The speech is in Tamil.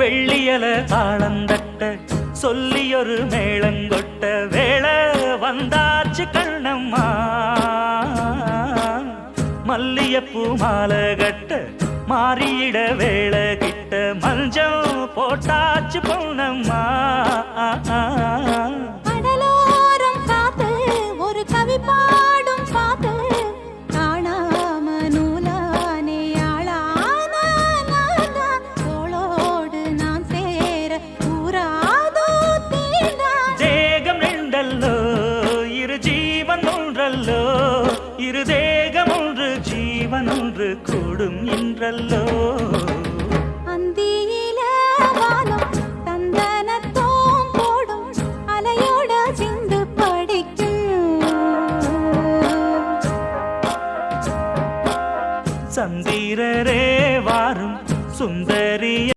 வெள்ளியல தாளந்தட்ட சொல்லியொரு மேளங்கொட்ட வேளை வந்தாச்சு கண்ணம்மா மல்லியப்பூ மாலை கட்ட மாறியிட வேளை கிட்ட மஞ்சள் போட்டாச்சு பொன்னம்மா கடலோரம் காத்து ஒரு கவி பாடும் பாத்து காணாம நூலானே ஆளான தோளோடு நான் சேர கூறாதோ தீண்டா தேகம் ரெண்டல்லோ இரு ஜீவன் ஒன்றல்லோ இரு தேகம் ஒன்று ஜீவன் ஒன்று கூடும் என்றல்லோ